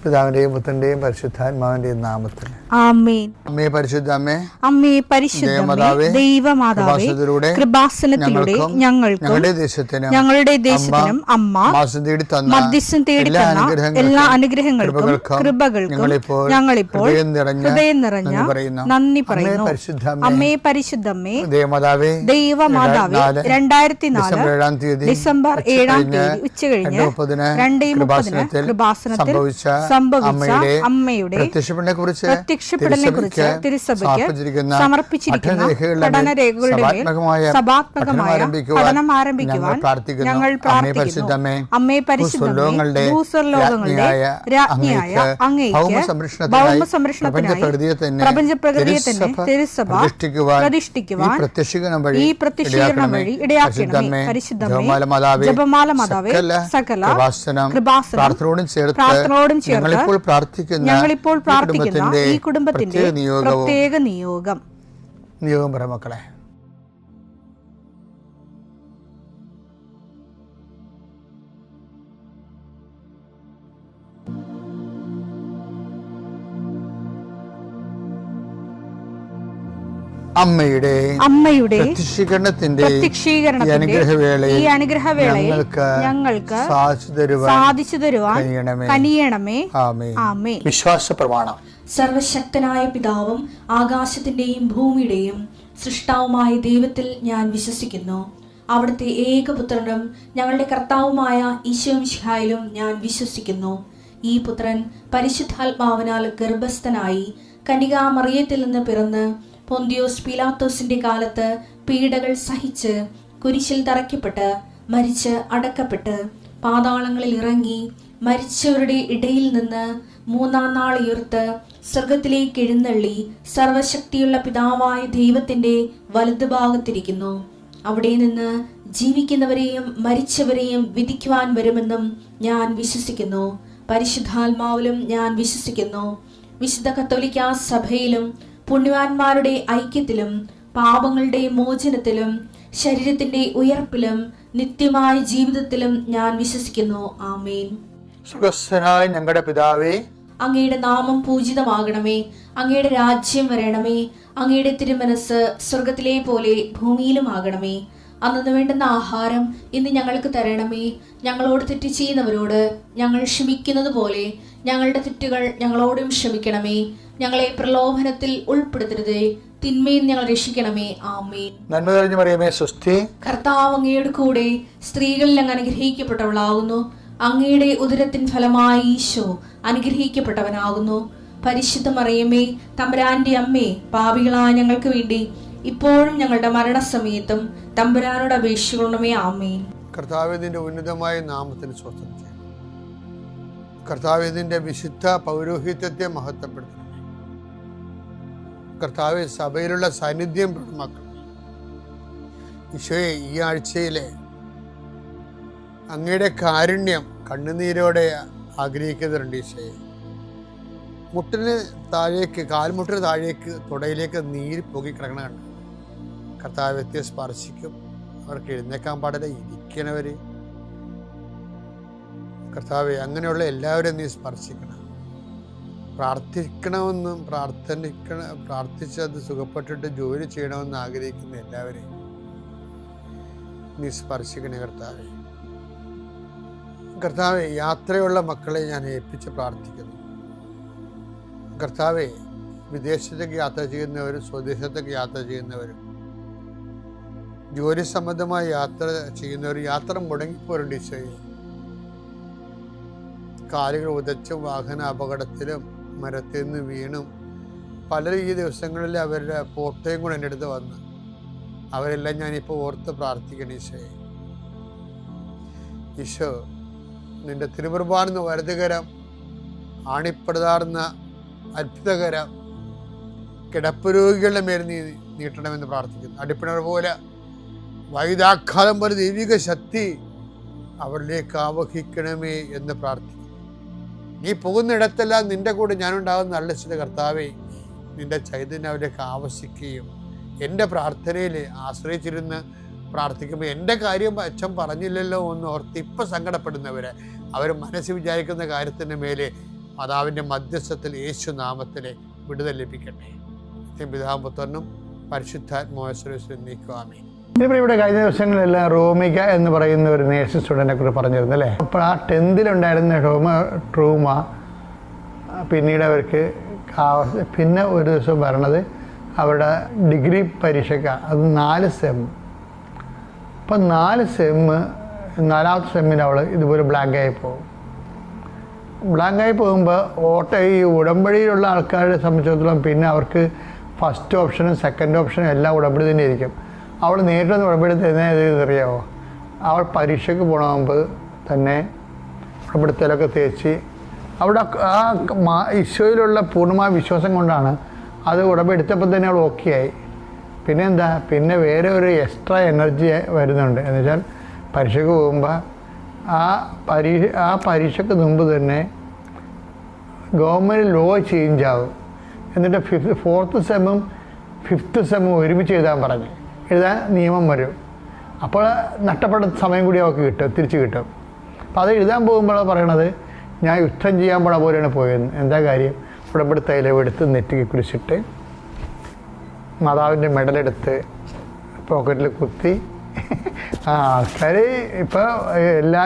പിതാവിന്റെയും പുത്രന്റെയും പരിശുദ്ധാത്മാവിന്റെയും നാമത്തിൽ ആമേൻ. അമ്മേ പരിശുദ്ധ അമ്മേ, അമ്മേ പരിശുദ്ധമേ, ദൈവമാതാവേ, കൃപാസനത്തിലൂടെ ഞങ്ങൾക്കും ഞങ്ങളുടെ ദേശത്തിനും അമ്മ മധ്യസ്ഥം തേടി തന്ന എല്ലാ അനുഗ്രഹങ്ങൾക്കും കൃപകൾക്കും ഞങ്ങളിപ്പോൾ ഹൃദയം നിറഞ്ഞ നന്ദി പറയുന്നു. അമ്മേ പരിശുദ്ധമേ, ദൈവമാതാവേ, 2004 ഡിസംബർ 7 ഉച്ചകഴിഞ്ഞ് 2:30 കൃപാസനത്തിൽ സംഭവിച്ച അമ്മയുടെ പ്രത്യക്ഷപ്പെടലിനെ കുറിച്ച് തിരുസഭയ്ക്ക് സമർപ്പിച്ചിരിക്കുന്ന പഠനരേഖകളുടെ മേൽ സഭാത്മകമായ പഠനം ആരംഭിക്കുവാൻ ഞങ്ങൾ പ്രാർത്ഥിക്കുന്നു. അമ്മേ പരിശുദ്ധമേ, ഭൂസ്വർലോകങ്ങളുടെ രാജ്ഞിയായ അങ്ങേയ്ക്ക് ഭൗമസംരക്ഷണത്തിനായി പ്രപഞ്ചപ്രകൃതിയെ തന്നെ തിരുസഭ പ്രതിഷ്ഠിക്കുവാൻ ഈ പ്രത്യക്ഷീകരണം വഴി ഇടയാക്കണമേ. പരിശുദ്ധമേ, ജപമാല മാതാവേ, സകല കൃപാസനം പ്രാർത്ഥനയോടും ചേർത്ത് ഞങ്ങളിപ്പോൾ പ്രാർത്ഥിക്കുന്ന ഈ കുടുംബത്തിന്റെ പ്രത്യേക നിയോഗം പറ മക്കളെ. അമ്മയുടെ പ്രത്യക്ഷീകരണത്തിന്റെ ഈ അനുഗ്രഹവേളയിൽ ഞങ്ങൾക്ക് സാധിച്ചു തരുവാൻ കനിയണമേ. ആമേൻ. വിശ്വാസ പ്രമാണം. സർവശക്തനായ പിതാവും ആകാശത്തിന്റെയും ഭൂമിയുടെയും സൃഷ്ടാവുമായ ദൈവത്തിൽ ഞാൻ വിശ്വസിക്കുന്നു. അവിടുത്തെ ഏകപുത്രനും ഞങ്ങളുടെ കർത്താവുമായ ഈശോമിശിഹായിലും ഞാൻ വിശ്വസിക്കുന്നു. ഈ പുത്രൻ പരിശുദ്ധാത്മാവിനാൽ ഗർഭസ്ഥനായി കന്യകാമറിയത്തിൽ നിന്ന് പിറന്ന് പൊന്തിയോസ് പീലാത്തോസിന്റെ കാലത്ത് പീഡകൾ സഹിച്ച് കുരിശിൽ തറയ്ക്കപ്പെട്ട് മരിച്ച് അടക്കപ്പെട്ട് പാതാളങ്ങളിൽ ഇറങ്ങി മരിച്ചവരുടെ ഇടയിൽ നിന്ന് 3-ാം നാൾ ഉയർത്ത് സ്വർഗത്തിലേക്ക് എഴുന്നള്ളി സർവശക്തിയുള്ള പിതാവായ ദൈവത്തിന്റെ വലതുഭാഗത്തിരിക്കുന്നു. അവിടെ നിന്ന് ജീവിക്കുന്നവരെയും മരിച്ചവരെയും വിധിക്കുവാൻ വരുമെന്നും ഞാൻ വിശ്വസിക്കുന്നു. പരിശുദ്ധാത്മാവിലും ഞാൻ വിശ്വസിക്കുന്നു. വിശുദ്ധ കത്തോലിക്കാ സഭയിലും പുണ്യവാന്മാരുടെ ഐക്യത്തിലും പാപങ്ങളുടെ മോചനത്തിലും ശരീരത്തിന്റെ ഉയർപ്പിലും നിത്യമായ ജീവിതത്തിലും ഞാൻ വിശ്വസിക്കുന്നു. ആമേൻ. സുഖസ്ഥനായ ഞങ്ങളുടെ പിതാവേ, അങ്ങയുടെ നാമം പൂജിതമാകണമേ. അങ്ങയുടെ രാജ്യം വരണമേ. അങ്ങയുടെ തിരുമനസ് സ്വർഗത്തിലെ പോലെ ഭൂമിയിലും ആകണമേ. അന്നു വേണ്ടുന്ന ആഹാരം ഇന്ന് ഞങ്ങൾക്ക് തരണമേ. ഞങ്ങളോട് തെറ്റ് ചെയ്യുന്നവരോട് ഞങ്ങൾ ക്ഷമിക്കുന്നത് പോലെ ഞങ്ങളുടെ തെറ്റുകൾ ഞങ്ങളോടും ക്ഷമിക്കണമേ. ഞങ്ങളെ പ്രലോഭനത്തിൽ ഉൾപ്പെടുത്തരുതേ, തിന്മയിൽ ഞങ്ങൾ രക്ഷിക്കണമേ. ആമേൻ. നന്മ നിറഞ്ഞ മറിയമേ, സ്വസ്തി. കർത്താവ് അങ്ങയുടെ കൂടെ സ്ത്രീകളിൽ അങ്ങ് അനുഗ്രഹിക്കപ്പെട്ടവളാകുന്നു. അങ്ങയുടെ ഉദരത്തിൻ ഫലമായി ഈശോ അനുഗ്രഹിക്കപ്പെട്ടവനാകുന്നു. പരിശുദ്ധ മറിയമേ, തമ്പുരാന്റെ അമ്മേ, പാപികളായ ഞങ്ങൾക്ക് വേണ്ടി ഇപ്പോഴും ഞങ്ങളുടെ മരണസമയത്തും തമ്പുരാനോട് അപേക്ഷിക്കണമേ. ആമേൻ. കർത്താവിന്റെ ഉന്നതമായ നാമത്തിന് സ്വസ്ഥം ചെയ്യും. കർത്താവിന്റെ വിശുദ്ധ പൗരോഹിത്യത്തെ മഹത്വപ്പെടുത്തണം. കർത്താവ് സഭയിലുള്ള സാന്നിധ്യം പ്രകടമാക്കണം. ഈശോയെ, ഈ ആഴ്ചയിലെ അങ്ങയുടെ കാരുണ്യം കണ്ണുനീരോടെ ആഗ്രഹിക്കുന്നുണ്ട്. ഈശോയെ, മുട്ടിന് താഴേക്ക്, കാൽമുട്ടിന് താഴേക്ക്, തുടയിലേക്ക് നീര് പൊങ്ങിക്കിടക്കണ കണ്ട് കർത്താവ് സ്പർശിക്കും. അവർക്ക് എഴുന്നേക്കാൻ പാടില്ല, ഇരിക്കണവര്. കർത്താവെ, അങ്ങനെയുള്ള എല്ലാവരും നീ സ്പർശിക്കണം. പ്രാർത്ഥിക്കണമെന്നും പ്രാർത്ഥിച്ചത് സുഖപ്പെട്ടിട്ട് ജോലി ചെയ്യണമെന്ന് ആഗ്രഹിക്കുന്ന എല്ലാവരെയും നീ സ്പർശിക്കണേ കർത്താവെ. കർത്താവെ, യാത്രയുള്ള മക്കളെ ഞാൻ ഏൽപ്പിച്ച് പ്രാർത്ഥിക്കുന്നു. കർത്താവെ, വിദേശത്തേക്ക് യാത്ര ചെയ്യുന്നവരും സ്വദേശത്തേക്ക് യാത്ര ചെയ്യുന്നവരും ജോലി സംബന്ധമായ യാത്ര ചെയ്യുന്നവരും യാത്ര മുടങ്ങിപ്പോരുണ്ട്. ഈശോയെ, കാലുകൾ ഉദച്ചും വാഹന അപകടത്തിലും മരത്തിൽ നിന്ന് വീണും പലരും ഈ ദിവസങ്ങളിൽ അവരുടെ ഫോട്ടോയും കൂടെ എൻ്റെ അടുത്ത് വന്ന് അവരെല്ലാം ഞാനിപ്പോൾ ഓർത്ത് പ്രാർത്ഥിക്കണം. ഈശോയെ, ഈശോ, നിന്റെ തിരുമുറുപാടുന്ന വലതുകരം, ആണിപ്പടുതാർന്ന അത്ഭുതകരം കിടപ്പ് രോഗികളുടെ മേൽ നീ നീട്ടണമെന്ന് പ്രാർത്ഥിക്കുന്നു. അടിപ്പിണർ പോലെ വൈദാഘാതം പോലെ ദൈവിക ശക്തി അവരിലേക്ക് ആവഹിക്കണമേ എന്ന് പ്രാർത്ഥിക്കുന്നു. നീ പോകുന്നിടത്തെല്ലാം നിന്റെ കൂടെ ഞാനുണ്ടാകുന്ന നല്ല ചില കർത്താവെ, നിന്റെ ചൈതന്യം അവരിലേക്ക് ആവശ്യിക്കുകയും എൻ്റെ പ്രാർത്ഥനയിൽ ആശ്രയിച്ചിരുന്ന് പ്രാർത്ഥിക്കുമ്പോൾ എൻ്റെ കാര്യം അച്ഛൻ പറഞ്ഞില്ലല്ലോ എന്ന് ഓർത്ത് ഇപ്പം സങ്കടപ്പെടുന്നവരെ, അവർ മനസ്സിൽ വിചാരിക്കുന്ന കാര്യത്തിൻ്റെ മേലെ മാതാവിൻ്റെ മധ്യസ്ഥത്തിൽ യേശു നാമത്തിലെ വിടുതൽ ലഭിക്കട്ടെ. പിതാവും പുത്രനും പരിശുദ്ധാത്മാവിൽ നീക്കുവാമേ. ഇവിടെ കഴിഞ്ഞ ദിവസങ്ങളെല്ലാം റോമിക എന്ന് പറയുന്ന ഒരു നേഴ്സിംഗ് സ്റ്റുഡൻറ്റിനെ കുറിച്ച് പറഞ്ഞിരുന്നു അല്ലേ. അപ്പോൾ ആ 10th ട്രൂമ പിന്നീട് അവർക്ക് പിന്നെ ഒരു ദിവസം വരണത് അവരുടെ ഡിഗ്രി പരീക്ഷയ്ക്ക്, അത് 4 സെം. അപ്പം 4 സെമ്മ് 4ാമത്തെ സെമ്മിൽ അവൾ ഇതുപോലെ ബ്ലാങ്കായി പോകും. ബ്ലാങ്കായി പോകുമ്പോൾ ഈ ഉടമ്പടിയിലുള്ള ആൾക്കാരെ സംബന്ധിച്ചിടത്തോളം പിന്നെ അവർക്ക് ഫസ്റ്റ് ഓപ്ഷനും സെക്കൻഡ് ഓപ്ഷനും എല്ലാം ഉടമ്പടി തന്നെ ആയിരിക്കും. അവൾ നേരിട്ടൊന്ന് ഉടമ്പടി തരുന്നത് അറിയാമോ? അവൾ പരീക്ഷയ്ക്ക് പോകണ മുമ്പ് തന്നെ ഉടമ്പടിത്തലൊക്കെ തേച്ച് അവിടെ ആ ഈശോയിലുള്ള പൂർണ്ണമായ വിശ്വാസം കൊണ്ടാണ് അത് ഉടമ്പടി എടുത്തപ്പോൾ തന്നെ അവൾ ഓക്കെ ആയി. പിന്നെ എന്താ, പിന്നെ വേറെ ഒരു എക്സ്ട്രാ എനർജി വരുന്നുണ്ട്. എന്ന് വെച്ചാൽ പരീക്ഷയ്ക്ക് പോകുമ്പോൾ ആ പരീക്ഷയ്ക്ക് മുമ്പ് തന്നെ ഗവൺമെൻറ് ലോ ചേഞ്ച് ആവും. എന്നിട്ട് 4th സെമ്മും 5th സെമ്മും ഒരുമിച്ച് എഴുതാൻ പറഞ്ഞു. എഴുതാൻ നിയമം വരും. അപ്പോൾ നഷ്ടപ്പെട്ട സമയം കൂടി അവർക്ക് തിരിച്ച് കിട്ടും. അപ്പോൾ അത് എഴുതാൻ പോകുമ്പോൾ പറയണത്, ഞാൻ യുദ്ധം ചെയ്യാൻ പോണ പോലെയാണ് പോയെന്ന്. എന്താ കാര്യം? ഉടമ്പടി തൈലം എടുത്ത് നെറ്റിക്ക് കുരിശിട്ട് മാതാവിൻ്റെ മെഡലെടുത്ത് പോക്കറ്റിൽ കുത്തി ആൾക്കാർ ഇപ്പോൾ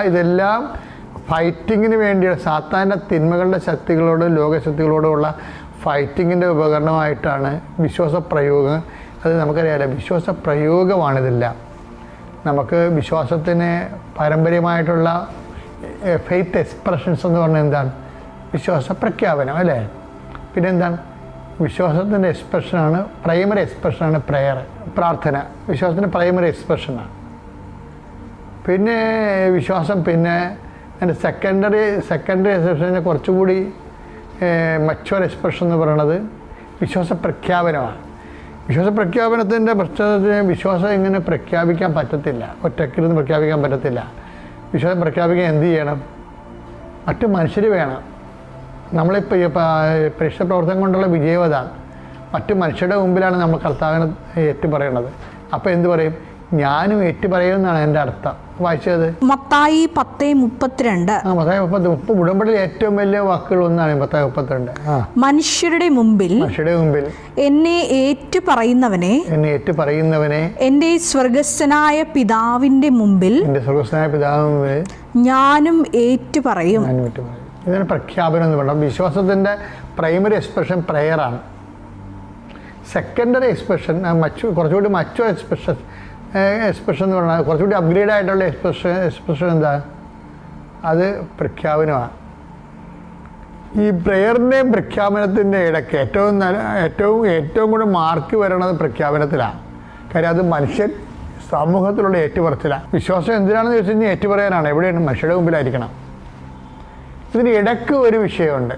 ഇതെല്ലാം ഫൈറ്റിങ്ങിന് വേണ്ടിയുള്ള സാത്താൻ്റെ തിന്മകളുടെ ശക്തികളോടും ലോകശക്തികളോടുമുള്ള ഫൈറ്റിങ്ങിൻ്റെ ഉപകരണമായിട്ടാണ് വിശ്വാസ പ്രയോഗം. അത് നമുക്കറിയാമല്ലോ, വിശ്വാസ പ്രയോഗമാണിതെല്ലാം. നമുക്ക് വിശ്വാസത്തിന് പാരമ്പര്യമായിട്ടുള്ള ഫെയ്ത്ത് എക്സ്പ്രഷൻസ് എന്ന് പറഞ്ഞാൽ എന്താണ്? വിശ്വാസ പ്രഖ്യാപനം അല്ലേ. പിന്നെന്താണ്? വിശ്വാസത്തിൻ്റെ എക്സ്പ്രഷനാണ്, പ്രൈമറി എക്സ്പ്രഷനാണ് പ്രെയർ, പ്രാർത്ഥന. വിശ്വാസത്തിൻ്റെ പ്രൈമറി എക്സ്പ്രഷനാണ്. പിന്നെ വിശ്വാസം പിന്നെ അതിൻ്റെ സെക്കൻഡറി എക്സ്പ്രഷന് കുറച്ചുകൂടി മച്ചുവർ എക്സ്പ്രഷൻ എന്ന് പറയുന്നത് വിശ്വാസ പ്രഖ്യാപനമാണ്. വിശ്വാസ പ്രഖ്യാപനത്തിൻ്റെ പ്രശ്നത്തിന് വിശ്വാസം ഇങ്ങനെ പ്രഖ്യാപിക്കാൻ പറ്റത്തില്ല, ഒറ്റക്കിരുന്ന് പ്രഖ്യാപിക്കാൻ പറ്റത്തില്ല. വിശ്വാസം പ്രഖ്യാപിക്കാൻ എന്ത് ചെയ്യണം? മറ്റു മനുഷ്യർ വേണം. നമ്മളിപ്പോൾ പരീക്ഷ പ്രവർത്തനം കൊണ്ടുള്ള വിജയം അതാണ്. മറ്റു മനുഷ്യരുടെ മുമ്പിലാണ് നമ്മൾ കർത്താവിനെ ഏറ്റു പറയണത്. അപ്പോൾ എന്ത് പറയും? ഞാനും ഏറ്റു പറയുമെന്നാണ് എൻ്റെ അർത്ഥം. വായിച്ചത് മത്തായി 10:32. മത്തായി 10 ഉടമ്പടിയിൽ ഏറ്റവും വലിയ വാക്കുകൾ ഒന്നാണ് മത്തായി 32. മനുഷ്യരുടെ മുമ്പിൽ എന്നെ ഏറ്റു പറയുന്നവനെ എൻ്റെ സ്വർഗസ്ഥനായ പിതാവിന്റെ മുമ്പിൽ ഞാനും ഏറ്റു പറയും. ഇതിന് പ്രഖ്യാപനം എന്ന് പറയുന്നത് വിശ്വാസത്തിൻ്റെ പ്രൈമറി എക്സ്പ്രഷൻ പ്രെയറാണ്. സെക്കൻഡറി എക്സ്പ്രഷൻ കുറച്ചുകൂടി മച്ചോ എക്സ്പ്രഷൻ എന്ന് പറഞ്ഞാൽ കുറച്ചുകൂടി അപ്ഗ്രേഡ് ആയിട്ടുള്ള എക്സ്പ്രഷൻ എന്താ? അത് പ്രഖ്യാപനമാണ്. ഈ പ്രെയറിൻ്റെയും പ്രഖ്യാപനത്തിൻ്റെ ഇടയ്ക്ക് ഏറ്റവും കൂടെ മാർക്ക് വരണത് പ്രഖ്യാപനത്തിലാണ്. കാര്യം അത് മനുഷ്യൻ സമൂഹത്തിലുള്ള ഏറ്റുപറച്ചിലാണ്. വിശ്വാസം എന്തിനാണെന്ന് ചോദിച്ചു കഴിഞ്ഞാൽ ഏറ്റുപറയാനാണ്. എവിടെയാണ്? മനുഷ്യരുടെ മുമ്പിലായിരിക്കണം. ഇതിന് ഇടയ്ക്ക് ഒരു വിഷയമുണ്ട്,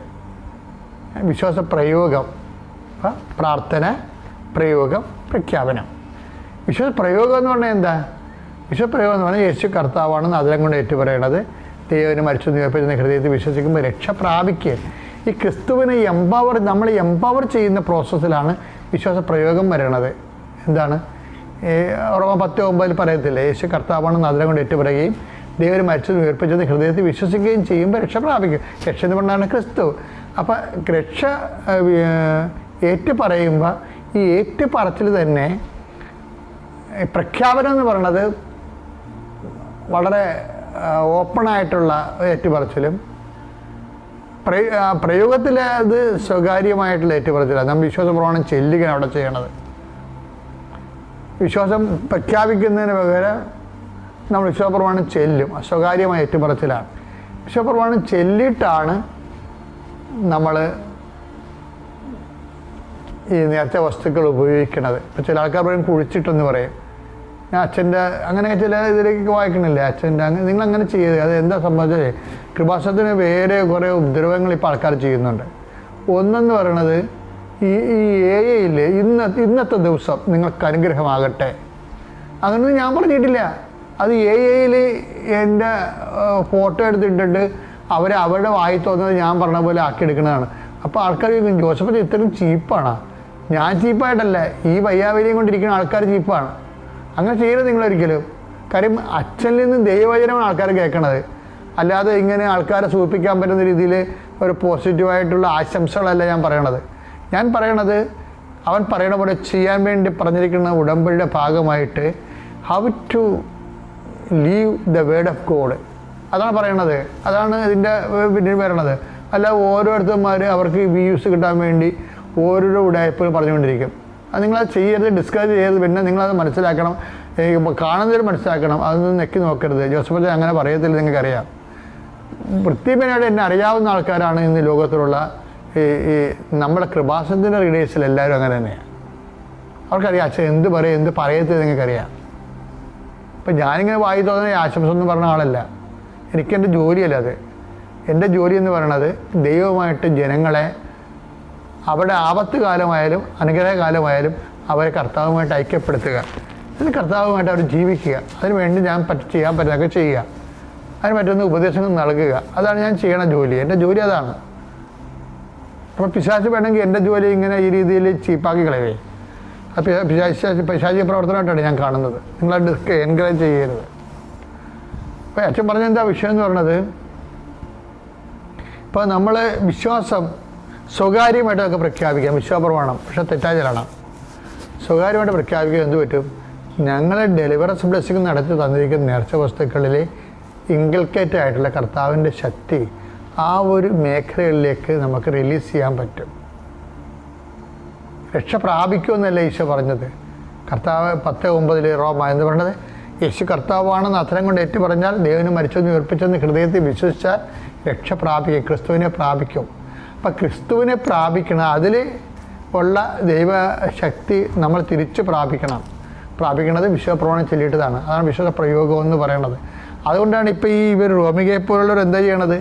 വിശ്വാസ പ്രയോഗം. പ്രാർത്ഥന, പ്രയോഗം, പ്രഖ്യാപനം. വിശ്വാസ പ്രയോഗം എന്ന് പറഞ്ഞാൽ എന്താ? വിശ്വാസ പ്രയോഗം എന്ന് പറഞ്ഞാൽ യേശു കർത്താവാണെന്ന് അതിലും കൊണ്ട് ഏറ്റുപറയണത്. ദൈവത്തിന് മരിച്ചു ഉയർപ്പിച്ച ഹൃദയത്തിൽ വിശ്വസിക്കുമ്പോൾ രക്ഷ പ്രാപിക്കുക. ഈ ക്രിസ്തുവിനെ നമ്മൾ എംപവർ ചെയ്യുന്ന പ്രോസസ്സിലാണ് വിശ്വാസ പ്രയോഗം വരണത്. എന്താണ്? റോമ 10:9 പറയത്തില്ലേ, യേശു കർത്താവാണെന്ന് അതിലും കൊണ്ട് ഏറ്റുപറയുകയും ദൈവം മരിച്ചത് ഉയർപ്പിച്ചത് ഹൃദയത്തിൽ വിശ്വസിക്കുകയും ചെയ്യുമ്പോൾ രക്ഷ പ്രാപിക്കും. രക്ഷ എന്ന് പറഞ്ഞാണ് ക്രിസ്തു. അപ്പം രക്ഷ ഏറ്റു പറയുമ്പോൾ ഈ ഏറ്റുപറച്ചിൽ തന്നെ പ്രഖ്യാപനം എന്ന് പറയുന്നത് വളരെ ഓപ്പണായിട്ടുള്ള ഏറ്റുപറച്ചിലും പ്രയോഗത്തിൽ അത് സ്വകാര്യമായിട്ടുള്ള ഏറ്റുപറച്ചിലാണ്. നമ്മൾ വിശ്വാസ പ്രമാണം ചെല്ലുകയാണ് അവിടെ ചെയ്യണത്. വിശ്വാസം പ്രഖ്യാപിക്കുന്നതിന് പകരം നമ്മൾ വിശ്വാസപ്രമാണം ചെല്ലും, സ്വകാര്യമായ ഏറ്റുപറച്ചിലാണ്. വിശ്വാസപ്രമാണം ചെല്ലിയിട്ടാണ് നമ്മൾ ഈ നേരത്തെ വസ്തുക്കൾ ഉപയോഗിക്കുന്നത്. ഇപ്പോൾ ചില ആൾക്കാർ പറയും കുഴിച്ചിട്ടെന്ന് പറയും. ഞാൻ അച്ഛൻ്റെ അങ്ങനെയൊക്കെ ചില ഇതിലേക്ക് വായിക്കണില്ലേ, അച്ഛൻ്റെ അങ്ങനെ നിങ്ങളങ്ങനെ ചെയ്യരുത്. അത് എന്താ സംഭവിച്ചത്? കൃപാസനത്തിന് വേറെ കുറേ ഉപദ്രവങ്ങൾ ഇപ്പോൾ ആൾക്കാർ ചെയ്യുന്നുണ്ട്. ഒന്നെന്ന് പറയണത് ഈ AIയിൽ ഇന്നത്തെ ദിവസം നിങ്ങൾക്ക് അനുഗ്രഹമാകട്ടെ, അങ്ങനൊന്നും ഞാൻ പറഞ്ഞിട്ടില്ല. അത് AIയിൽ എൻ്റെ ഫോട്ടോ എടുത്തിട്ടിട്ട് അവരുടെ വായി തോന്നുന്നത് ഞാൻ പറഞ്ഞ പോലെ ആക്കിയെടുക്കുന്നതാണ്. അപ്പോൾ ആൾക്കാർ ജോസഫ് ഇത്രയും ചീപ്പാണ്. ഞാൻ ചീപ്പായിട്ടല്ല, ഈ വയ്യാവലിയും കൊണ്ടിരിക്കുന്ന ആൾക്കാർ ചീപ്പാണ്. അങ്ങനെ ചെയ്യരുത് നിങ്ങളൊരിക്കലും. കാര്യം അച്ഛനിൽ നിന്ന് ദൈവവചനമാണ് ആൾക്കാർ കേൾക്കണത്. അല്ലാതെ ഇങ്ങനെ ആൾക്കാരെ സൂചിപ്പിക്കാൻ പറ്റുന്ന രീതിയിൽ ഒരു പോസിറ്റീവായിട്ടുള്ള ആശംസകളല്ല ഞാൻ പറയണത്. ഞാൻ പറയണത് അവൻ പറയണ പോലെ ചെയ്യാൻ വേണ്ടി പറഞ്ഞിരിക്കുന്ന ഉടമ്പടിയുടെ ഭാഗമായിട്ട് how to leave the word of God, അതാണ് പറയണത്. അതാണ് ഇതിൻ്റെ പിന്നിൽ വരണത്. അല്ല ഓരോരുത്തന്മാർ അവർക്ക് വ്യൂസ് കിട്ടാൻ വേണ്ടി ഓരോരോ ഉടായ്പകൾ പറഞ്ഞുകൊണ്ടിരിക്കും. അത് നിങ്ങളത് ചെയ്യരുത്, ഡിസ്കസ് ചെയ്യരുത്. പിന്നെ നിങ്ങളത് മനസ്സിലാക്കണം, കാണുന്നതിൽ മനസ്സിലാക്കണം. അതൊന്നും നെക്കി നോക്കരുത്. ജോസഫ് അങ്ങനെ പറയത്തില്ല, നിങ്ങൾക്കറിയാം. വൃത്തിപരമായിട്ട് എന്നെ അറിയാവുന്ന ആൾക്കാരാണ് ഇന്ന് ലോകത്തിലുള്ള ഈ നമ്മുടെ കൃപാസനത്തിൻ്റെ റീഡേഴ്സിൽ എല്ലാവരും അങ്ങനെ തന്നെയാണ്. അവർക്കറിയാം അച്ഛൻ എന്ത് പറയും എന്ത് പറയത്തില്ല, നിങ്ങൾക്കറിയാം. ഇപ്പം ഞാനിങ്ങനെ വായി തോന്നുന്ന ആശംസ എന്ന് പറഞ്ഞ ആളല്ല. എനിക്കെൻ്റെ ജോലിയല്ല അത്. എൻ്റെ ജോലി എന്ന് പറയണത് ദൈവമായിട്ട് ജനങ്ങളെ അവിടെ ആപത്ത് കാലമായാലും അനുഗ്രഹകാലമായാലും അവരെ കർത്താവുമായിട്ട് ഐക്യപ്പെടുത്തുക, അതിന് കർത്താവുമായിട്ട് അവർ ജീവിക്കുക. അതിന് വേണ്ടി ഞാൻ ചെയ്യാൻ പറ്റുന്നതൊക്കെ ചെയ്യുക, അതിന് പറ്റുന്ന ഉപദേശങ്ങൾ നൽകുക. അതാണ് ഞാൻ ചെയ്യണ ജോലി. എൻ്റെ ജോലി അതാണ്. അപ്പോൾ പിശാച് വേണമെങ്കിൽ എൻ്റെ ജോലി ഇങ്ങനെ ഈ രീതിയിൽ ചീപ്പാക്കി കളയേ. അത് പിശാചി പ്രവർത്തനമായിട്ടാണ് ഞാൻ കാണുന്നത്. നിങ്ങളത് എൻകറേജ് ചെയ്യരുത്. അപ്പോൾ അച്ഛൻ പറഞ്ഞ എന്താ വിഷയം എന്ന് പറഞ്ഞത്, ഇപ്പോൾ നമ്മൾ വിശ്വാസം സ്വകാര്യമായിട്ടൊക്കെ പ്രഖ്യാപിക്കാം, വിശ്വാസപ്രമാണം. പക്ഷെ തെറ്റായ ചെല്ലണം. സ്വകാര്യമായിട്ട് പ്രഖ്യാപിക്കാൻ എന്ത് പറ്റും? ഞങ്ങളെ ഡെലിവറൻസ് ബ്ലെസ്സിങ് നടത്തി തന്നിരിക്കുന്ന നേർച്ച വസ്തുക്കളിൽ ഇൻകൾക്കേറ്റ് ആയിട്ടുള്ള കർത്താവിൻ്റെ ശക്തി ആ ഒരു മേഖലകളിലേക്ക് നമുക്ക് റിലീസ് ചെയ്യാൻ പറ്റും. രക്ഷ പ്രാപിക്കുമെന്നല്ല ഈശോ പറഞ്ഞത്. കർത്താവ് 10:9 റോമ എന്ന് പറഞ്ഞത്, യേശു കർത്താവാണെന്ന് അത്തരം കൊണ്ട് ഏറ്റു പറഞ്ഞാൽ ദൈവന് മരിച്ചെന്ന് ഉയർപ്പിച്ചെന്ന് ഹൃദയത്തിൽ വിശ്വസിച്ചാൽ രക്ഷ പ്രാപിക്കും, ക്രിസ്തുവിനെ പ്രാപിക്കും. അപ്പം ക്രിസ്തുവിനെ പ്രാപിക്കണം, അതിൽ ഉള്ള ദൈവശക്തി നമ്മൾ തിരിച്ച് പ്രാപിക്കണത് വിശ്വപ്രമാണം ചൊല്ലിയിട്ടതാണ്. അതാണ് വിശ്വാസ പ്രയോഗം എന്ന് പറയുന്നത്. അതുകൊണ്ടാണ് ഇപ്പോൾ ഇവർ റോമികയെ പോലുള്ളവർ എന്താ ചെയ്യണത്?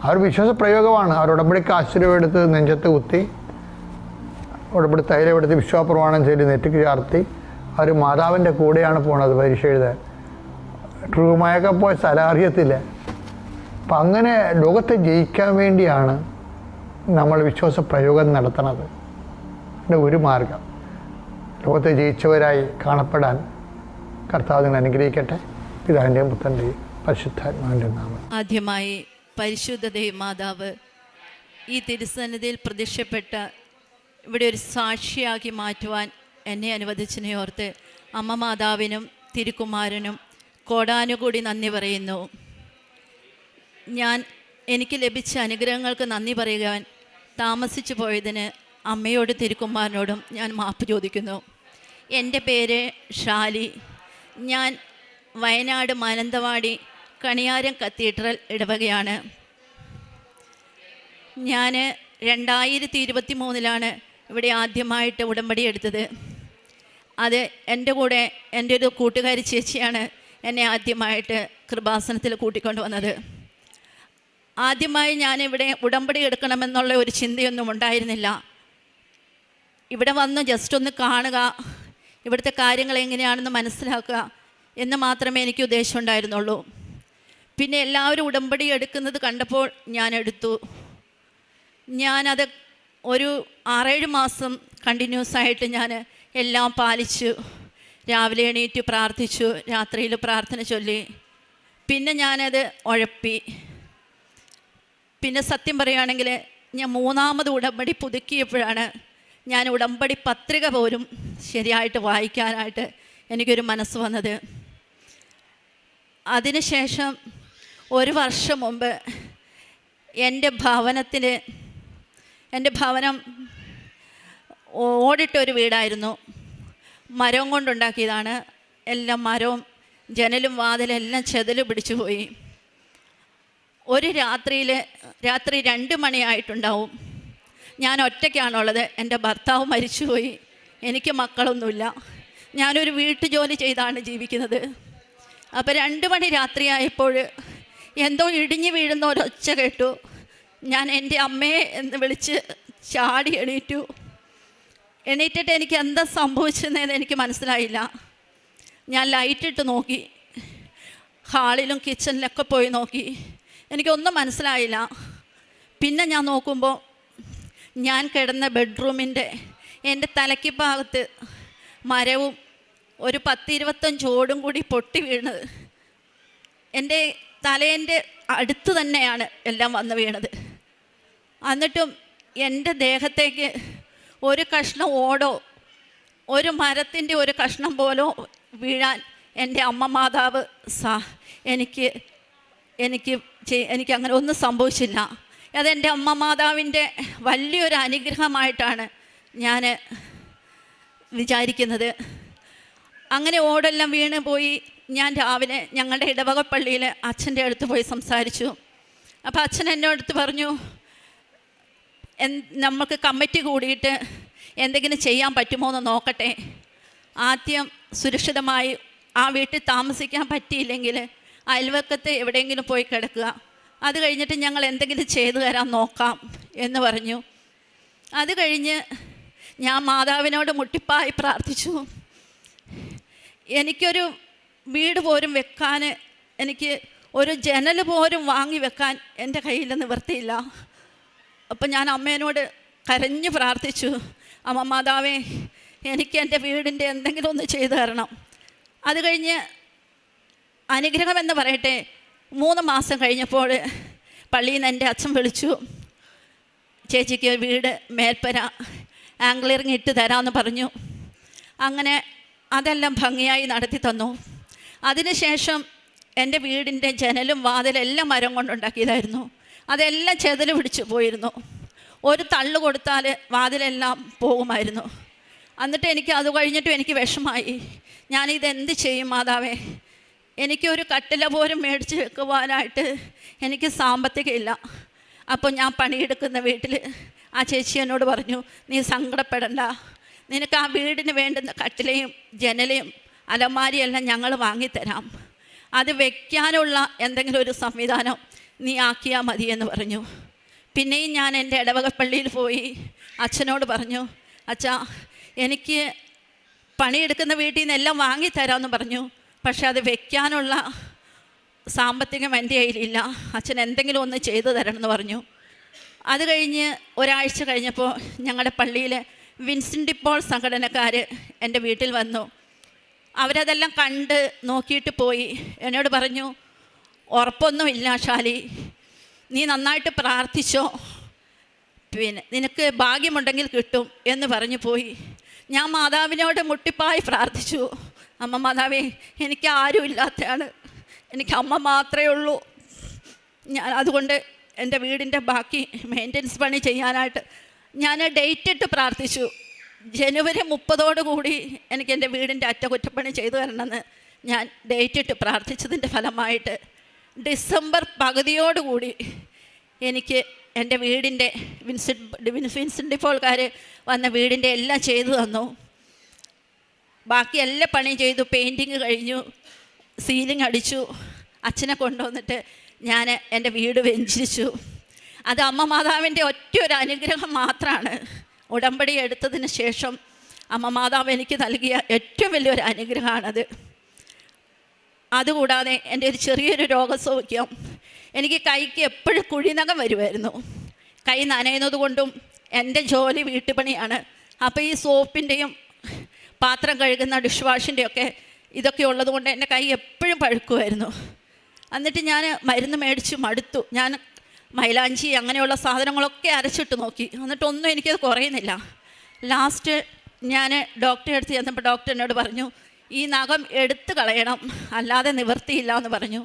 അവർ വിശ്വാസ പ്രയോഗമാണ്. അവർ ഉടമ്പടിക്ക് ആശ്രയം എടുത്ത് നെഞ്ചത്ത് കുത്തി, ഉടമ്പടി തൈലം എടുത്ത് വിശ്വാസപ്രമാണം ചൊല്ലി നെറ്റിക്ക് ചാർത്തി അവർ മാതാവിൻ്റെ കൂടെയാണ് പോണത് പരീക്ഷ എഴുതാൻ. ട്രൂമായൊക്കെ പോയ സ്ഥലം അറിയത്തില്ല. അപ്പം അങ്ങനെ ലോകത്തെ ജയിക്കാൻ വേണ്ടിയാണ് നമ്മൾ വിശ്വാസ പ്രയോഗം നടത്തണത്. അതിൻ്റെ ഒരു മാർഗം ലോകത്തെ ജയിച്ചവരായി കാണപ്പെടാൻ കർത്താവ് നിങ്ങൾ അനുഗ്രഹിക്കട്ടെ. പിതാവിൻ്റെയും പുത്രൻ്റെയും പരിശുദ്ധാത്മാവിൻ്റെ നാമം. ആദ്യമായി പരിശുദ്ധ മാതാവ് ഈ തിരുസന്നിധിയിൽ പ്രത്യക്ഷപ്പെട്ട ഇവിടെ ഒരു സാക്ഷിയാക്കി മാറ്റുവാൻ എന്നെ അനുവദിച്ചതിനെ ഓർത്ത് അമ്മ മാതാവിനും തിരുക്കുമാരനും കോടാനുകൂടി നന്ദി പറയുന്നു. എനിക്ക് ലഭിച്ച അനുഗ്രഹങ്ങൾക്ക് നന്ദി പറയുവാൻ താമസിച്ചു പോയതിന് അമ്മയോട് തിരുക്കുമാരനോടും ഞാൻ മാപ്പ് ചോദിക്കുന്നു. എൻ്റെ പേര് ഷാലി. ഞാൻ വയനാട് മാനന്തവാടി കണിയാരം കത്തീഡ്രൽ ഇടവകയാണ്. ഞാൻ 2023 ഇവിടെ ആദ്യമായിട്ട് ഉടമ്പടി എടുത്തത്. അത് എൻ്റെ കൂടെ എൻ്റെ ഒരു കൂട്ടുകാരി ചേച്ചിയാണ് എന്നെ ആദ്യമായിട്ട് കൃപാസനത്തിൽ കൂട്ടിക്കൊണ്ട് വന്നത്. ആദ്യമായി ഞാനിവിടെ ഉടമ്പടി എടുക്കണമെന്നുള്ള ഒരു ചിന്തയൊന്നും ഉണ്ടായിരുന്നില്ല. ഇവിടെ വന്ന് ജസ്റ്റ് ഒന്ന് കാണുക, ഇവിടുത്തെ കാര്യങ്ങൾ എങ്ങനെയാണെന്ന് മനസ്സിലാക്കുക എന്ന് മാത്രമേ എനിക്ക് ഉദ്ദേശം ഉണ്ടായിരുന്നുള്ളൂ. പിന്നെ എല്ലാവരും ഉടമ്പടി എടുക്കുന്നത് കണ്ടപ്പോൾ ഞാൻ എടുത്തു. ഞാനത് ഒരു 6-7 മാസം കണ്ടിന്യൂസ് ആയിട്ട് ഞാൻ എല്ലാം പാലിച്ചു. രാവിലെ എണീറ്റ് പ്രാർത്ഥിച്ചു, രാത്രിയിൽ പ്രാർത്ഥന ചൊല്ലി. പിന്നെ ഞാനത് ഉഴപ്പി. പിന്നെ സത്യം പറയുകയാണെങ്കിൽ ഞാൻ 3ാമത് ഉടമ്പടി പുതുക്കിയപ്പോഴാണ് ഞാൻ ഉടമ്പടി പത്രിക പോലും ശരിയായിട്ട് വായിക്കാനായിട്ട് എനിക്കൊരു മനസ്സ് വന്നത്. അതിനുശേഷം 1 വർഷം മുമ്പ് എൻ്റെ ഭവനം ഓടിട്ടൊരു വീടായിരുന്നു. മരം കൊണ്ടുണ്ടാക്കിയതാണ്. എല്ലാം മരവും ജനലും വാതിലും എല്ലാം ചെതല് പിടിച്ചു പോയി. ഒരു രാത്രി 2 മണിയായിട്ടുണ്ടാവും. ഞാൻ ഒറ്റയ്ക്കാണുള്ളത്. എൻ്റെ ഭർത്താവ് മരിച്ചുപോയി. എനിക്ക് മക്കളൊന്നുമില്ല. ഞാനൊരു വീട്ടുജോലി ചെയ്താണ് ജീവിക്കുന്നത്. അപ്പോൾ 2 മണി രാത്രിയായപ്പോൾ എന്തോ ഇടിഞ്ഞു വീഴുന്ന ഒരൊച്ച കേട്ടു. ഞാൻ എൻ്റെ അമ്മയെ എന്ന് വിളിച്ച് ചാടി എണീറ്റിട്ട് എനിക്ക് എന്താ സംഭവിച്ചതെന്ന് എനിക്ക് മനസ്സിലായില്ല. ഞാൻ ലൈറ്റിട്ട് നോക്കി, ഹാളിലും കിച്ചണിലൊക്കെ പോയി നോക്കി. എനിക്കൊന്നും മനസ്സിലായില്ല. പിന്നെ ഞാൻ നോക്കുമ്പോൾ ഞാൻ കിടന്ന ബെഡ്റൂമിൻ്റെ എൻ്റെ തലയ്ക്ക് ഭാഗത്ത് മരവും ഒരു 10-25 ഓടും കൂടി പൊട്ടി വീണത്. എൻ്റെ തലേൻ്റെ അടുത്ത് തന്നെയാണ് എല്ലാം വന്ന് വീണത്. എന്നിട്ടും എൻ്റെ ദേഹത്തേക്ക് ഒരു കഷ്ണം ഓടോ ഒരു മരത്തിൻ്റെ ഒരു കഷ്ണം പോലോ വീഴാൻ എൻ്റെ അമ്മ മാതാവ് എനിക്ക് അങ്ങനെ ഒന്നും സംഭവിച്ചില്ല. അതെൻ്റെ അമ്മ മാതാവിൻ്റെ വലിയൊരു അനുഗ്രഹമായിട്ടാണ് ഞാൻ വിചാരിക്കുന്നത്. അങ്ങനെ ഓടെല്ലാം വീണ് പോയി. ഞാൻ രാവിലെ ഞങ്ങളുടെ ഇടവക പള്ളിയിൽ അച്ഛൻ്റെ അടുത്ത് പോയി സംസാരിച്ചു. അപ്പോൾ അച്ഛൻ എന്നോട് അടുത്ത് പറഞ്ഞു, നമുക്ക് കമ്മിറ്റി കൂടിയിട്ട് എന്തെങ്കിലും ചെയ്യാൻ പറ്റുമോ എന്ന് നോക്കട്ടെ. ആദ്യം സുരക്ഷിതമായി ആ വീട്ടിൽ താമസിക്കാൻ പറ്റിയില്ലെങ്കിൽ അയൽവക്കത്ത് എവിടെയെങ്കിലും പോയി കിടക്കുക, അത് കഴിഞ്ഞിട്ട് ഞങ്ങൾ എന്തെങ്കിലും ചെയ്തു തരാൻ നോക്കാം എന്ന് പറഞ്ഞു. അത് കഴിഞ്ഞ് ഞാൻ മാതാവിനോട് മുട്ടിപ്പായി പ്രാർത്ഥിച്ചു. എനിക്കൊരു വീട് പോലും വെക്കാൻ, എനിക്ക് ഒരു ജനൽ പോലും വാങ്ങി വെക്കാൻ എൻ്റെ കയ്യിൽ നിവൃത്തിയില്ല. അപ്പം ഞാൻ അമ്മേനോട് കരഞ്ഞ് പ്രാർത്ഥിച്ചു, അമ്മ മാതാവേ, എനിക്ക് എൻ്റെ വീടിൻ്റെ എന്തെങ്കിലും ഒന്ന് ചെയ്തു തരണം. അത് കഴിഞ്ഞ് അനുഗ്രഹമെന്ന് പറയട്ടെ, 3 മാസം കഴിഞ്ഞപ്പോൾ പള്ളിയിൽ നിന്ന് എൻ്റെ അച്ഛൻ വിളിച്ചു, ചേച്ചിക്ക് വീട് മേൽപ്പര ആംഗ്ലറിങ് ഇട്ട് തരാമെന്ന് പറഞ്ഞു. അങ്ങനെ അതെല്ലാം ഭംഗിയായി നടത്തി തന്നു. അതിനുശേഷം എൻ്റെ വീടിൻ്റെ ജനലും വാതിലും എല്ലാം മരം കൊണ്ടുണ്ടാക്കിയതായിരുന്നു. അതെല്ലാം ചെതല് പിടിച്ചു പോയിരുന്നു. ഒരു തള്ളു കൊടുത്താൽ വാതിലെല്ലാം പോകുമായിരുന്നു. എന്നിട്ട് എനിക്ക് അത് കഴിഞ്ഞിട്ടും എനിക്ക് വിഷമായി. ഞാനിതെന്ത് ചെയ്യും മാതാവേ? എനിക്കൊരു കട്ടില പോലും മേടിച്ച് വെക്കുവാനായിട്ട് എനിക്ക് സാമ്പത്തികമില്ല. അപ്പോൾ ഞാൻ പണിയെടുക്കുന്ന വീട്ടിൽ ആ ചേച്ചി എന്നോട് പറഞ്ഞു, നീ സങ്കടപ്പെടണ്ട, നിനക്ക് ആ വീടിന് വേണ്ടുന്ന കട്ടിലയും ജനലയും അലമാരിയെല്ലാം ഞങ്ങൾ വാങ്ങിത്തരാം, അത് വയ്ക്കാനുള്ള എന്തെങ്കിലും ഒരു സംവിധാനം നീ ആക്കിയാൽ മതിയെന്ന് പറഞ്ഞു. പിന്നെയും ഞാൻ എൻ്റെ ഇടവക പള്ളിയിൽ പോയി അച്ഛനോട് പറഞ്ഞു, അച്ഛാ, എനിക്ക് പണിയെടുക്കുന്ന വീട്ടിൽ നിന്ന് എല്ലാം വാങ്ങിത്തരാമെന്ന് പറഞ്ഞു. പക്ഷെ അത് വയ്ക്കാനുള്ള സാമ്പത്തികം എൻ്റെ കയ്യിലില്ല, അച്ഛൻ എന്തെങ്കിലും ഒന്ന് ചെയ്തു തരണമെന്ന് പറഞ്ഞു. അത് കഴിഞ്ഞ് ഒരാഴ്ച കഴിഞ്ഞപ്പോൾ ഞങ്ങളുടെ പള്ളിയിലെ വിൻസെൻ്റ് പോൾ സംഘടനക്കാർ എൻ്റെ വീട്ടിൽ വന്നു. അവരതെല്ലാം കണ്ട് നോക്കിയിട്ട് പോയി. എന്നോട് പറഞ്ഞു, ഉറപ്പൊന്നുമില്ല ഷാലി, നീ നന്നായിട്ട് പ്രാർത്ഥിച്ചോ, പിന്നെ നിനക്ക് ഭാഗ്യമുണ്ടെങ്കിൽ കിട്ടും എന്ന് പറഞ്ഞു പോയി. ഞാൻ മാതാവിനോട് മുട്ടിപ്പായി പ്രാർത്ഥിച്ചു, അമ്മ മാതാവേ, എനിക്ക് ആരും ഇല്ലാത്തതാണ്, എനിക്ക് അമ്മ മാത്രമേ ഉള്ളൂ. ഞാൻ അതുകൊണ്ട് എൻ്റെ വീടിൻ്റെ ബാക്കി മെയിൻ്റനൻസ് പണി ചെയ്യാനായിട്ട് ഞാൻ ഡേറ്റ് ഇട്ട് പ്രാർത്ഥിച്ചു. ജനുവരി 30 എനിക്ക് എൻ്റെ വീടിൻ്റെ അറ്റകുറ്റപ്പണി ചെയ്തു തരണമെന്ന് ഞാൻ ഡേറ്റ് ഇട്ട് പ്രാർത്ഥിച്ചതിൻ്റെ ഫലമായിട്ട് ഡിസംബർ പകുതിയോടുകൂടി എനിക്ക് എൻ്റെ വീടിൻ്റെ വിൻസെൻ്റ് പോൾക്കാർ വന്ന വീടിൻ്റെ എല്ലാം ചെയ്തു തന്നു. ബാക്കി എല്ലാ പണിയും ചെയ്തു, പെയിൻറ്റിങ് കഴിഞ്ഞു, സീലിംഗ് അടിച്ചു. അച്ഛനെ കൊണ്ടുവന്നിട്ട് ഞാൻ എൻ്റെ വീട് വെഞ്ചരിച്ചു. അത് അമ്മ മാതാവിൻ്റെ ഒറ്റയൊരു അനുഗ്രഹം മാത്രമാണ്. ഉടമ്പടി എടുത്തതിന് ശേഷം അമ്മ മാതാവ് എനിക്ക് നൽകിയ ഏറ്റവും വലിയൊരു അനുഗ്രഹമാണത്. അതുകൂടാതെ എൻ്റെ ഒരു ചെറിയൊരു രോഗസൗഖ്യം, എനിക്ക് കൈക്ക് എപ്പോഴും കുഴിനകം വരുമായിരുന്നു. കൈ നനയുന്നത് കൊണ്ടും എൻ്റെ ജോലി വീട്ടുപണിയാണ്. അപ്പോൾ ഈ സോപ്പിൻ്റെയും പാത്രം കഴുകുന്ന ഡിഷ് വാഷിൻ്റെയൊക്കെ ഇതൊക്കെ ഉള്ളത് കൊണ്ട് എൻ്റെ കൈ എപ്പോഴും പഴുക്കുമായിരുന്നു. എന്നിട്ട് ഞാൻ മരുന്ന് മേടിച്ച് മടുത്തു. ഞാൻ മൈലാഞ്ചി അങ്ങനെയുള്ള സാധനങ്ങളൊക്കെ അരച്ചിട്ട് നോക്കി, എന്നിട്ടൊന്നും എനിക്കത് കുറയുന്നില്ല. ലാസ്റ്റ് ഞാൻ ഡോക്ടറെ അടുത്ത് ചെന്നപ്പോൾ ഡോക്ടർ എന്നോട് പറഞ്ഞു, ഈ നഖം എടുത്ത് കളയണം, അല്ലാതെ നിവൃത്തിയില്ല എന്ന് പറഞ്ഞു.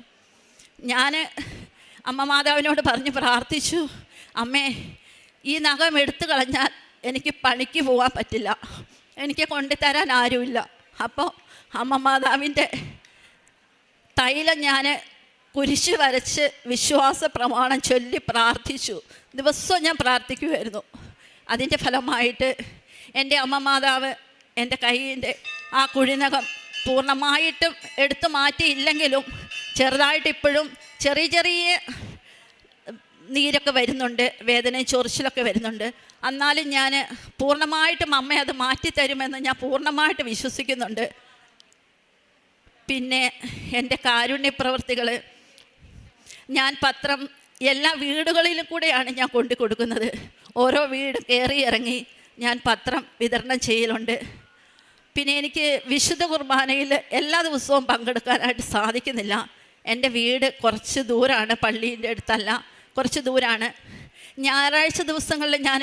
ഞാൻ അമ്മ മാതാവിനോട് പറഞ്ഞ് പ്രാർത്ഥിച്ചു, അമ്മേ, ഈ നഖം എടുത്ത് കളഞ്ഞാൽ എനിക്ക് പണിക്ക് പോകാൻ പറ്റില്ല, എനിക്ക് കൊണ്ടുതരാൻ ആരുമില്ല. അപ്പോൾ അമ്മ മാതാവിൻ്റെ തൈലം ഞാൻ കുരിശ് വരച്ച് വിശ്വാസ പ്രമാണം ചൊല്ലി പ്രാർത്ഥിച്ചു. ദിവസവും ഞാൻ പ്രാർത്ഥിക്കുമായിരുന്നു. അതിൻ്റെ ഫലമായിട്ട് എൻ്റെ അമ്മ മാതാവ് എൻ്റെ കൈയിൻ്റെ ആ കുഴിനകം പൂർണ്ണമായിട്ടും എടുത്തു മാറ്റിയില്ലെങ്കിലും ചെറുതായിട്ട് ഇപ്പോഴും ചെറിയ ചെറിയ നീരൊക്കെ വരുന്നുണ്ട്, വേദനയും ചൊറിച്ചിലൊക്കെ വരുന്നുണ്ട്. എന്നാലും ഞാൻ പൂർണ്ണമായിട്ടും അമ്മ അത് മാറ്റിത്തരുമെന്ന് ഞാൻ പൂർണ്ണമായിട്ട് വിശ്വസിക്കുന്നുണ്ട്. പിന്നെ എൻ്റെ കാരുണ്യ പ്രവൃത്തികൾ, ഞാൻ പത്രം എല്ലാ വീടുകളിലും കൂടെയാണ് ഞാൻ കൊണ്ടു കൊടുക്കുന്നത്. ഓരോ വീട് കയറി ഇറങ്ങി ഞാൻ പത്രം വിതരണം ചെയ്യലുണ്ട്. പിന്നെ എനിക്ക് വിശുദ്ധ കുർബാനയിൽ എല്ലാ ദിവസവും പങ്കെടുക്കാനായിട്ട് സാധിക്കുന്നില്ല. എൻ്റെ വീട് കുറച്ച് ദൂരമാണ്, പള്ളീൻ്റെ അടുത്തല്ല, കുറച്ച് ദൂരമാണ്. ഞായറാഴ്ച ദിവസങ്ങളിൽ ഞാൻ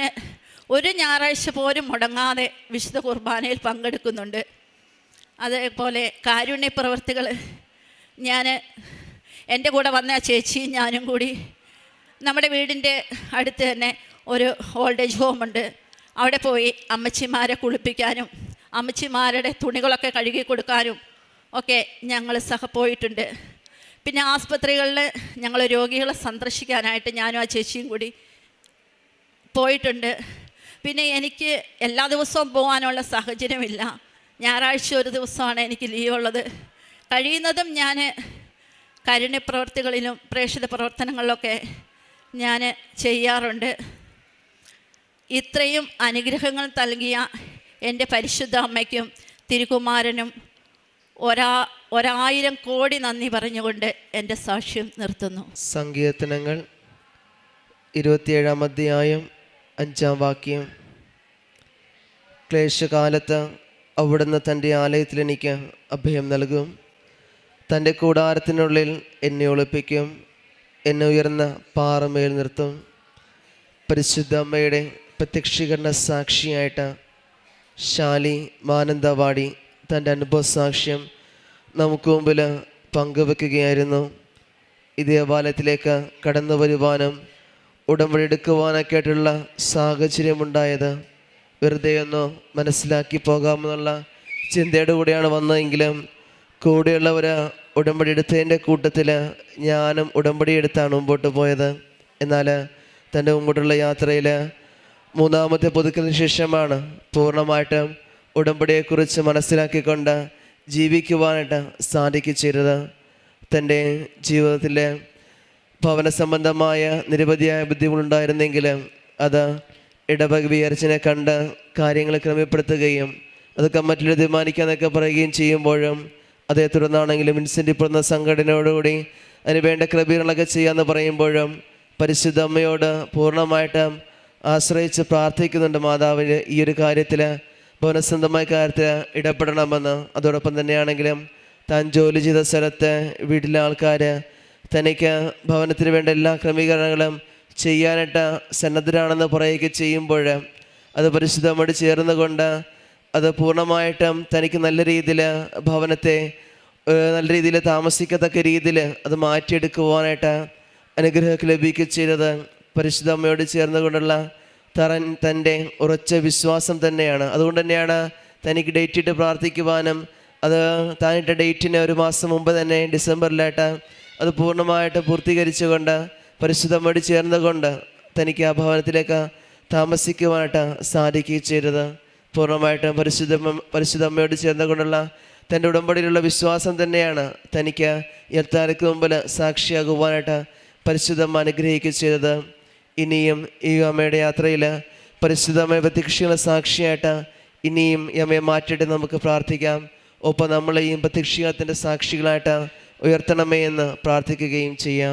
ഒരു ഞായറാഴ്ച പോലും മുടങ്ങാതെ വിശുദ്ധ കുർബാനയിൽ പങ്കെടുക്കുന്നുണ്ട്. അതേപോലെ കാരുണ്യ പ്രവർത്തികൾ ഞാൻ എൻ്റെ കൂടെ വന്ന ചേച്ചിയും ഞാനും കൂടി നമ്മുടെ വീടിൻ്റെ അടുത്ത് തന്നെ ഒരു ഓൾഡ് ഏജ് ഹോമുണ്ട്. അവിടെ പോയി അമ്മച്ചിമാരെ കുളിപ്പിക്കാനും അമ്മച്ചിമാരുടെ തുണികളൊക്കെ കഴുകി കൊടുക്കാനും ഒക്കെ ഞങ്ങൾ പോയിട്ടുണ്ട്. പിന്നെ ആസ്പത്രികളിൽ ഞങ്ങൾ രോഗികളെ സന്ദർശിക്കാനായിട്ട് ഞാനും ആ ചേച്ചിയും കൂടി പോയിട്ടുണ്ട്. പിന്നെ എനിക്ക് എല്ലാ ദിവസവും പോകാനുള്ള സാഹചര്യമില്ല. ഞായറാഴ്ച ഒരു ദിവസമാണ് എനിക്ക് ലീവുള്ളത്. കഴിയുന്നതും ഞാൻ കാരുണ്യപ്രവർത്തികളിലും പ്രേക്ഷിത പ്രവർത്തനങ്ങളിലൊക്കെ ഞാൻ ചെയ്യാറുണ്ട്. ഇത്രയും അനുഗ്രഹങ്ങൾ നൽകിയ എൻ്റെ പരിശുദ്ധ അമ്മയ്ക്കും തിരുകുമാരനും 1000 കോടി നന്ദി പറഞ്ഞുകൊണ്ട് എൻ്റെ സാക്ഷ്യം നിർത്തുന്നു. സങ്കീർത്തനങ്ങൾ 27 അധ്യായം 5 വാക്യം. ക്ലേശകാലത്ത് അവിടുന്ന് തൻ്റെ ആലയത്തിൽ എനിക്ക് അഭയം നൽകും. തൻ്റെ കൂടാരത്തിനുള്ളിൽ എന്നെ ഒളിപ്പിക്കും. എന്നെ ഉയർന്ന പാറമേൽ നിർത്തും. പരിശുദ്ധ അമ്മയുടെ പ്രത്യക്ഷീകരണ സാക്ഷിയായിട്ട് ശാലി മാനന്തവാടി തൻ്റെ അനുഭവ സാക്ഷ്യം നമുക്ക് മുമ്പിൽ പങ്കുവെക്കുകയായിരുന്നു. ഈ ദേവാലയത്തിലേക്ക് കടന്നു വരുവാനും ഉടമ്പടി എടുക്കുവാനൊക്കെ ആയിട്ടുള്ള സാഹചര്യമുണ്ടായത് വെറുതെ ഒന്ന് മനസ്സിലാക്കി പോകാമെന്നുള്ള ചിന്തയുടെ കൂടെയാണ് വന്നതെങ്കിലും കൂടെയുള്ളവർ ഉടമ്പടി എടുത്തതിൻ്റെ കൂട്ടത്തിൽ ഞാനും ഉടമ്പടി എടുത്താണ് മുമ്പോട്ട് പോയത്. എന്നാൽ തൻ്റെ മുമ്പോട്ടുള്ള യാത്രയിൽ 3ാമത്തെ പുതുക്കലിന് ശേഷമാണ് പൂർണ്ണമായിട്ടും ഉടമ്പടിയെക്കുറിച്ച് മനസ്സിലാക്കിക്കൊണ്ട് ജീവിക്കുവാനായിട്ട് സാധിക്കുകയത്. തൻ്റെ ജീവിതത്തിൽ ഭവന സംബന്ധമായ നിരവധിയായ ബുദ്ധിമുട്ടുണ്ടായിരുന്നെങ്കിലും അത് ഇടവക വിചാരിച്ചിനെ കണ്ട് കാര്യങ്ങൾ ക്രമപ്പെടുത്തുകയും അതൊക്കെ മറ്റുള്ള തീരുമാനിക്കാന്നൊക്കെ പറയുകയും ചെയ്യുമ്പോഴും അതേ തുടർന്നാണെങ്കിലും ഇൻസെൻറ്റീവ് പെടുന്ന സംഘടനയോടുകൂടി അതിന് വേണ്ട ക്രമീകരണങ്ങളൊക്കെ ചെയ്യാമെന്ന് പറയുമ്പോഴും പരിശുദ്ധ അമ്മയോട് പൂർണ്ണമായിട്ട് ആശ്രയിച്ച് പ്രാർത്ഥിക്കുന്നുണ്ട്. മാതാവിന് ഈ ഒരു കാര്യത്തിൽ ഭവനസംബന്ധമായ കാര്യത്തിൽ ഇടപെടണമെന്ന്. അതോടൊപ്പം തന്നെയാണെങ്കിലും താൻ ജോലി ചെയ്ത സ്ഥലത്ത് വീട്ടിലെ ആൾക്കാർ തനിക്ക് ഭവനത്തിന് വേണ്ട എല്ലാ ക്രമീകരണങ്ങളും ചെയ്യാനായിട്ട് സന്നദ്ധരാണെന്ന് പറയുകയൊക്കെ ചെയ്യുമ്പോൾ അത് പരിശുദ്ധ അമ്മയോട് ചേർന്നുകൊണ്ട് അത് പൂർണ്ണമായിട്ടും തനിക്ക് നല്ല രീതിയിൽ ഭവനത്തെ നല്ല രീതിയിൽ താമസിക്കത്തക്ക രീതിയിൽ അത് മാറ്റിയെടുക്കുവാനായിട്ട് അനുഗ്രഹമൊക്കെ ലഭിക്കുക ചെയ്തത് പരിശുദ്ധ അമ്മയോട് ചേർന്നുകൊണ്ടുള്ള തൻ്റെ ഉറച്ച വിശ്വാസം തന്നെയാണ്. അതുകൊണ്ട് തന്നെയാണ് തനിക്ക് ഡേറ്റ് ഇട്ട് പ്രാർത്ഥിക്കുവാനും അത് താനിട്ട ഡേറ്റിന് 1 മാസം മുമ്പ് തന്നെ ഡിസംബറിലായിട്ട് അത് പൂർണ്ണമായിട്ട് പൂർത്തീകരിച്ചുകൊണ്ട് പരിശുദ്ധ അമ്മയോട് ചേർന്നുകൊണ്ട് തനിക്ക് ആ ഭവനത്തിലേക്ക് താമസിക്കുവാനായിട്ട് സാധിക്കുകയും ചെയ്തത് പൂർണ്ണമായിട്ടും പരിശുദ്ധ അമ്മയോട് ചേർന്നുകൊണ്ടുള്ള തൻ്റെ ഉടമ്പടിയിലുള്ള വിശ്വാസം തന്നെയാണ് തനിക്ക് എത്താനക്ക് മുമ്പിൽ സാക്ഷിയാകുവാനായിട്ട് പരിശുദ്ധമ്മ അനുഗ്രഹിക്കുക ചെയ്തത്. ഇനിയും ഈ അമ്മയുടെ യാത്രയിൽ പരിശുദ്ധമ്മയുടെ പ്രത്യക്ഷയുടെ സാക്ഷിയായിട്ട് ഇനിയും ഈ അമ്മയെ മാറ്റിയിട്ട് നമുക്ക് പ്രാർത്ഥിക്കാം. ഒപ്പം നമ്മളെയും പ്രത്യക്ഷീകരണത്തിൻ്റെ സാക്ഷികളായിട്ട് ഉയർത്തണമേ എന്ന് പ്രാർത്ഥിക്കുകയും ചെയ്യാം.